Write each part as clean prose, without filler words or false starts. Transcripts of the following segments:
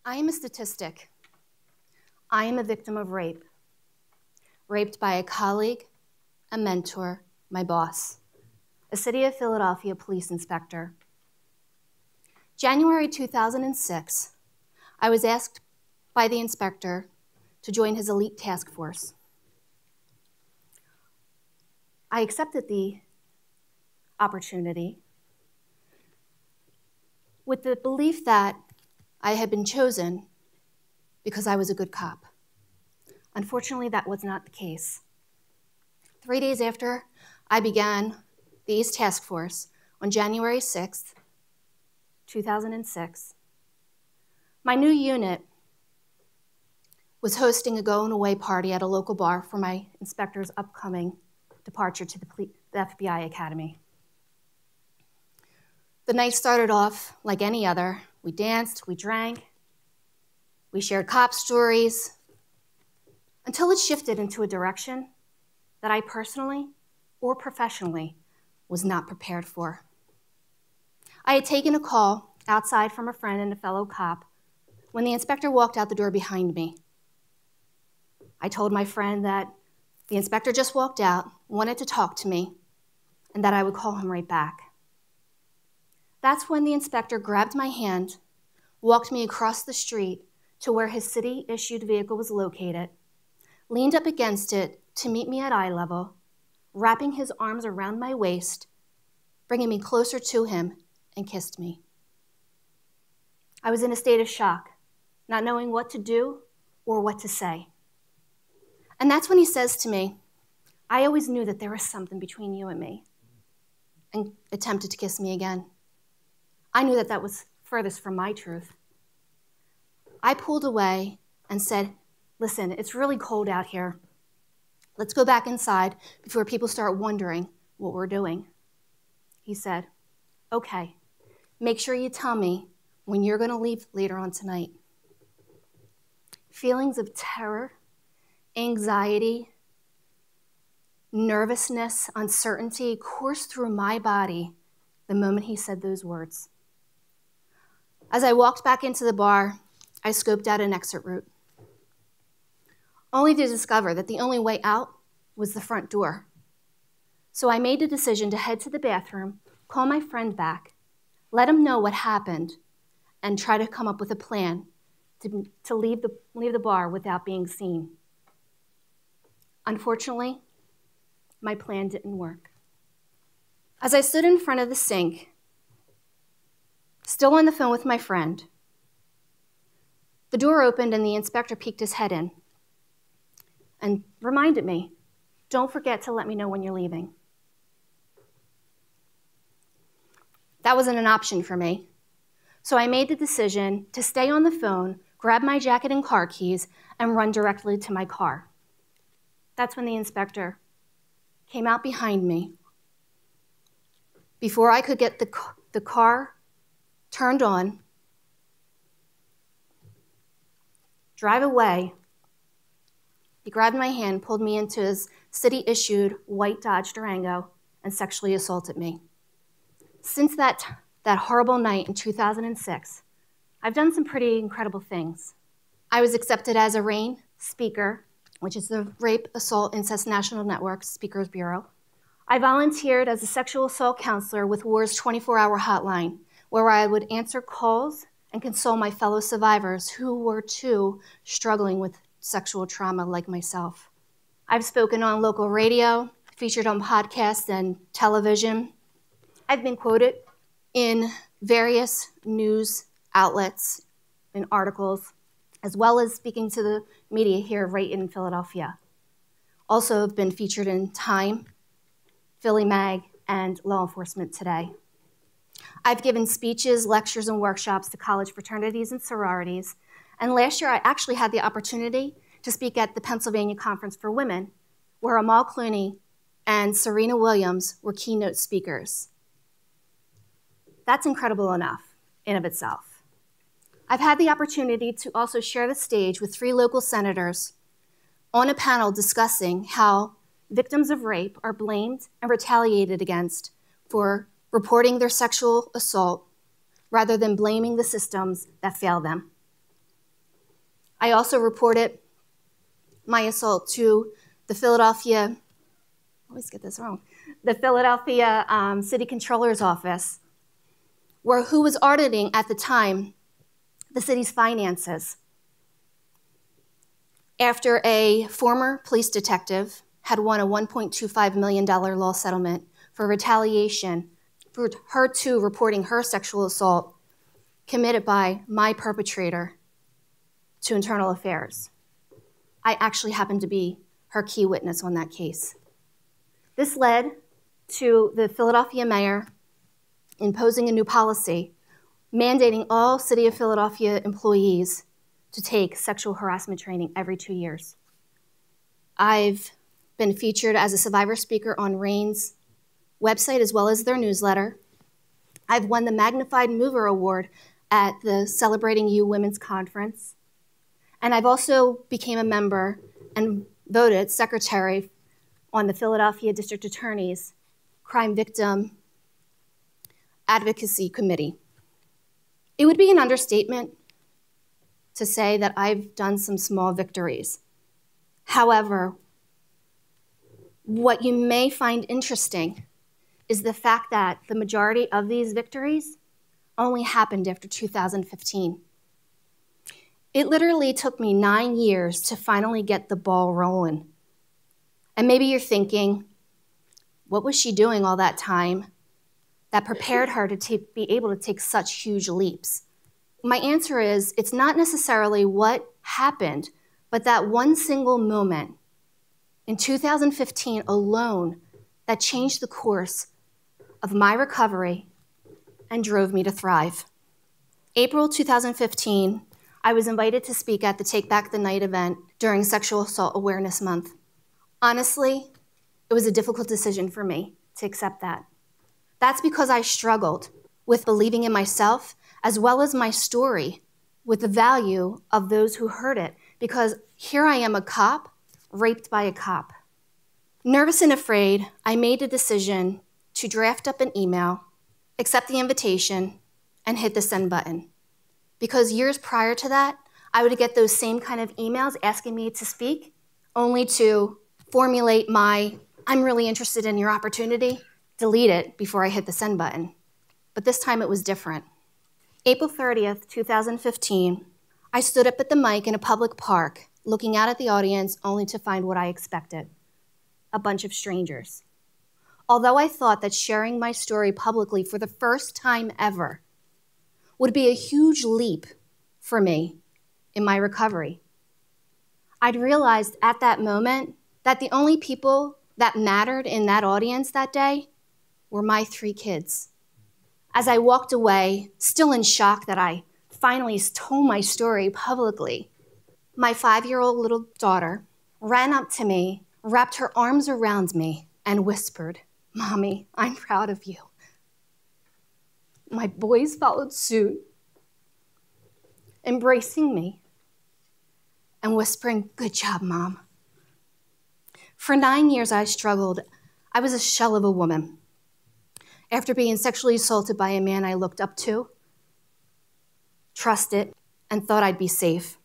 I am a statistic. I am a victim of rape. Raped by a colleague, a mentor, my boss, a City of Philadelphia police inspector. January 2006, I was asked by the inspector to join his elite task force. I accepted the opportunity with the belief that I had been chosen because I was a good cop. Unfortunately, that was not the case. 3 days after I began the East Task Force on January 6th, 2006, my new unit was hosting a going-away party at a local bar for my inspector's upcoming departure to the FBI Academy. The night started off like any other. We danced, we drank, we shared cop stories, until it shifted into a direction that I personally or professionally was not prepared for. I had taken a call outside from a friend and a fellow cop when the inspector walked out the door behind me. I told my friend that the inspector just walked out, wanted to talk to me, and that I would call him right back. That's when the inspector grabbed my hand, walked me across the street to where his city-issued vehicle was located, leaned up against it to meet me at eye level, wrapping his arms around my waist, bringing me closer to him, and kissed me. I was in a state of shock, not knowing what to do or what to say. And that's when he says to me, "I always knew that there was something between you and me," and attempted to kiss me again. I knew that that was furthest from my truth. I pulled away and said, "Listen, it's really cold out here. Let's go back inside before people start wondering what we're doing." He said, "Okay, make sure you tell me when you're going to leave later on tonight." Feelings of terror, anxiety, nervousness, uncertainty coursed through my body the moment he said those words. As I walked back into the bar, I scoped out an exit route, only to discover that the only way out was the front door. So I made the decision to head to the bathroom, call my friend back, let him know what happened, and try to come up with a plan to leave the bar without being seen. Unfortunately, my plan didn't work. As I stood in front of the sink, still on the phone with my friend, the door opened and the inspector peeked his head in and reminded me, "Don't forget to let me know when you're leaving." That wasn't an option for me. So I made the decision to stay on the phone, grab my jacket and car keys, and run directly to my car. That's when the inspector came out behind me. Before I could get the car turned on, drive away, he grabbed my hand, pulled me into his city-issued white Dodge Durango, and sexually assaulted me. Since that horrible night in 2006, I've done some pretty incredible things. I was accepted as a RAIN speaker, which is the Rape, Assault, Incest National Network Speakers Bureau. I volunteered as a sexual assault counselor with WAR's 24-hour hotline, where I would answer calls and console my fellow survivors who were too struggling with sexual trauma like myself. I've spoken on local radio, featured on podcasts and television. I've been quoted in various news outlets, in articles, as well as speaking to the media here right in Philadelphia. Also have been featured in Time, Philly Mag, and Law Enforcement Today. I've given speeches, lectures, and workshops to college fraternities and sororities, and last year I actually had the opportunity to speak at the Pennsylvania Conference for Women, where Amal Clooney and Serena Williams were keynote speakers. That's incredible enough in of itself. I've had the opportunity to also share the stage with 3 local senators on a panel discussing how victims of rape are blamed and retaliated against for reporting their sexual assault rather than blaming the systems that fail them. I also reported my assault to the Philadelphia, I always get this wrong, the Philadelphia City Controller's Office, who was auditing at the time the city's finances, after a former police detective had won a $1.25 million law settlement for retaliation for her too reporting her sexual assault committed by my perpetrator to Internal Affairs. I actually happened to be her key witness on that case. This led to the Philadelphia mayor imposing a new policy mandating all City of Philadelphia employees to take sexual harassment training every 2 years. I've been featured as a survivor speaker on RAIN's website as well as their newsletter. I've won the Magnified Mover Award at the Celebrating You Women's Conference. And I've also became a member and voted secretary on the Philadelphia District Attorney's Crime Victim Advocacy Committee. It would be an understatement to say that I've done some small victories. However, what you may find interesting is the fact that the majority of these victories only happened after 2015. It literally took me 9 years to finally get the ball rolling. And maybe you're thinking, what was she doing all that time that prepared her to be able to take such huge leaps? My answer is, it's not necessarily what happened, but that one single moment in 2015 alone that changed the course of my recovery and drove me to thrive. April 2015, I was invited to speak at the Take Back the Night event during Sexual Assault Awareness Month. Honestly, it was a difficult decision for me to accept that. That's because I struggled with believing in myself as well as my story with the value of those who heard it, because here I am, a cop, raped by a cop. Nervous and afraid, I made the decision to draft up an email, accept the invitation, and hit the send button. Because years prior to that, I would get those same kind of emails asking me to speak, only to formulate my, I'm really interested in your opportunity, delete it before I hit the send button. But this time it was different. April 30th, 2015, I stood up at the mic in a public park, looking out at the audience only to find what I expected, a bunch of strangers. Although I thought that sharing my story publicly for the first time ever would be a huge leap for me in my recovery, I'd realized at that moment that the only people that mattered in that audience that day were my 3 kids. As I walked away, still in shock that I finally told my story publicly, my 5-year-old little daughter ran up to me, wrapped her arms around me, and whispered, "Mommy, I'm proud of you." My boys followed suit, embracing me and whispering, "Good job, Mom." For 9 years, I struggled. I was a shell of a woman. After being sexually assaulted by a man I looked up to, trusted, and thought I'd be safe.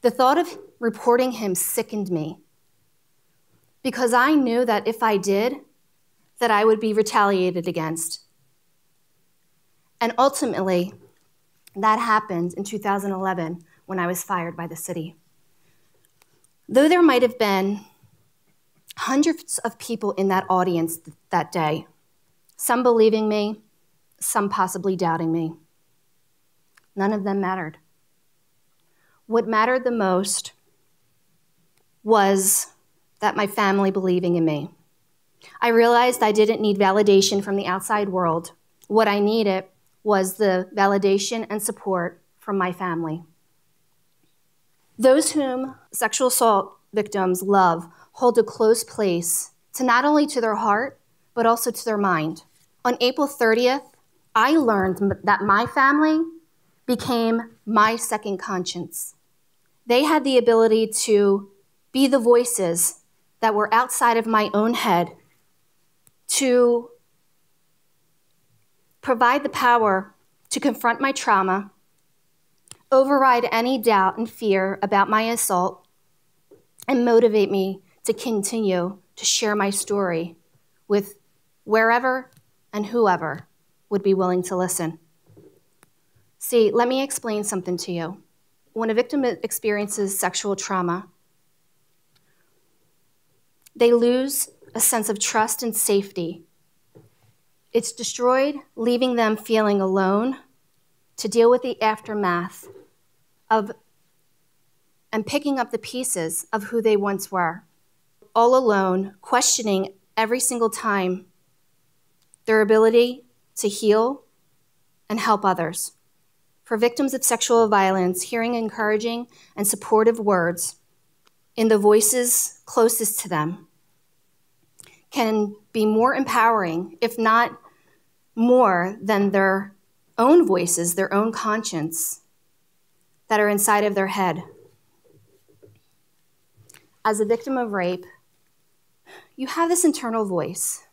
The thought of reporting him sickened me, because I knew that if I did, that I would be retaliated against. And ultimately, that happened in 2011 when I was fired by the city. Though there might have been hundreds of people in that audience that day, some believing me, some possibly doubting me, none of them mattered. What mattered the most was that my family believing in me. I realized I didn't need validation from the outside world. What I needed was the validation and support from my family. Those whom sexual assault victims love hold a close place to not only to their heart, but also to their mind. On April 30th, I learned that my family became my second conscience. They had the ability to be the voices that were outside of my own head, to provide the power to confront my trauma, override any doubt and fear about my assault, and motivate me to continue to share my story with wherever and whoever would be willing to listen. See, let me explain something to you. When a victim experiences sexual trauma, they lose a sense of trust and safety. It's destroyed, leaving them feeling alone to deal with the aftermath of and picking up the pieces of who they once were. All alone, questioning every single time their ability to heal and help others. For victims of sexual violence, hearing encouraging and supportive words in the voices closest to them can be more empowering, if not more than their own voices, their own conscience that are inside of their head. As a victim of rape, you have this internal voice,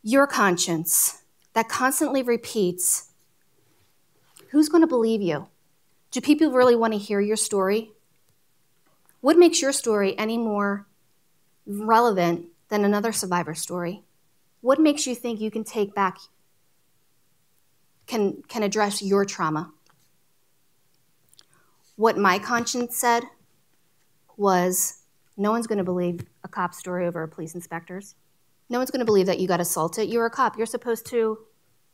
your conscience, that constantly repeats, who's going to believe you? Do people really want to hear your story? What makes your story any more relevant than another survivor's story? What makes you think you can take back, can address your trauma? What my conscience said was, no one's going to believe a cop's story over a police inspector's. No one's going to believe that you got assaulted. You're a cop. You're supposed to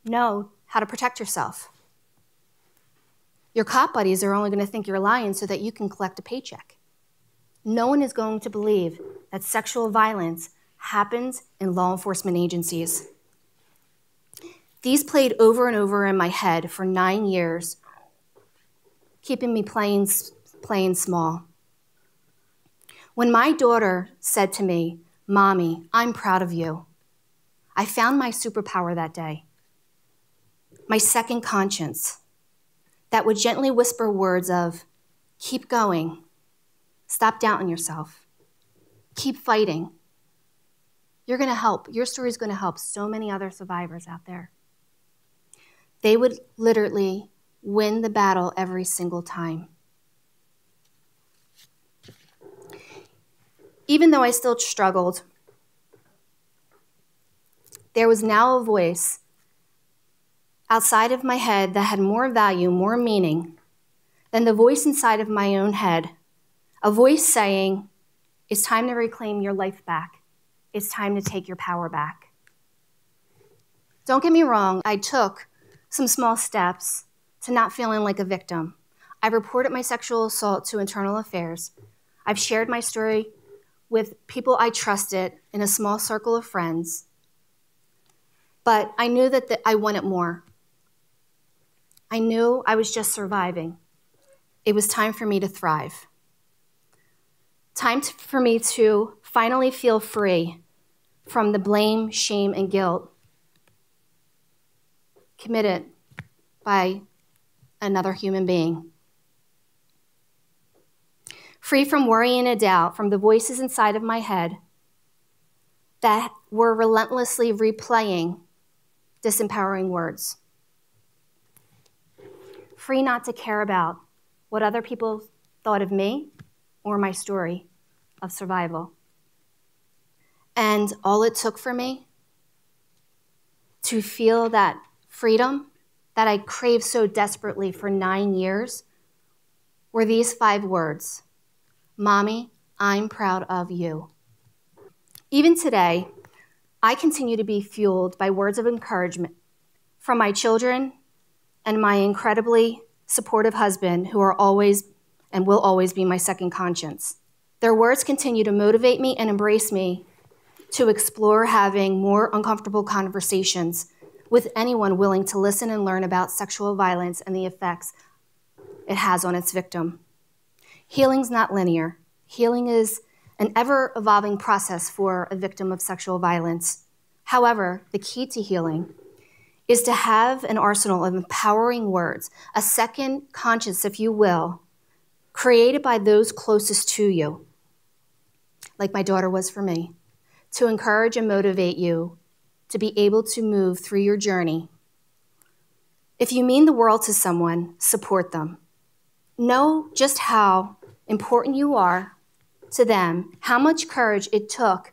know how to protect yourself. Your cop buddies are only going to think you're lying so that you can collect a paycheck. No one is going to believe that sexual violence happens in law enforcement agencies. These played over and over in my head for 9 years, keeping me playing small. When my daughter said to me, "Mommy, I'm proud of you," I found my superpower that day, my second conscience, that would gently whisper words of, keep going, stop doubting yourself, keep fighting. You're going to help. Your story is going to help so many other survivors out there. They would literally win the battle every single time. Even though I still struggled, there was now a voice outside of my head that had more value, more meaning than the voice inside of my own head. A voice saying, it's time to reclaim your life back. It's time to take your power back. Don't get me wrong, I took some small steps to not feeling like a victim. I reported my sexual assault to Internal Affairs. I've shared my story with people I trusted in a small circle of friends. But I knew that I wanted more. I knew I was just surviving. It was time for me to thrive. Time for me to finally feel free from the blame, shame, and guilt committed by another human being. Free from worry and a doubt from the voices inside of my head that were relentlessly replaying disempowering words. Free not to care about what other people thought of me or my story of survival. And all it took for me to feel that freedom that I craved so desperately for 9 years were these 5 words: Mommy, I'm proud of you. Even today, I continue to be fueled by words of encouragement from my children and my incredibly supportive husband, who are always and will always be my second conscience. Their words continue to motivate me and embrace me to explore having more uncomfortable conversations with anyone willing to listen and learn about sexual violence and the effects it has on its victim. Healing's not linear. Healing is an ever-evolving process for a victim of sexual violence. However, the key to healing is to have an arsenal of empowering words, a second conscience, if you will, created by those closest to you, like my daughter was for me, to encourage and motivate you to be able to move through your journey If you mean the world to someone, support them. Know just how important you are to them, how much courage it took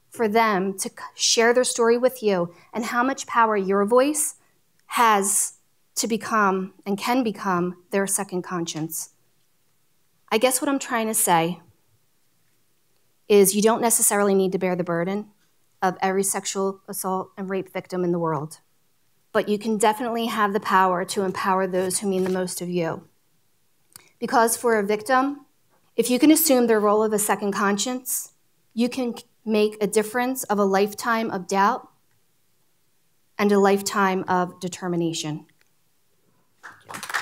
for them to share their story with you, and how much power your voice has to become and can become their second conscience. I guess what I'm trying to say is you don't necessarily need to bear the burden of every sexual assault and rape victim in the world, but you can definitely have the power to empower those who mean the most of you. Because for a victim, if you can assume their role of a second conscience, you can make a difference of a lifetime of doubt and a lifetime of determination. Thank you.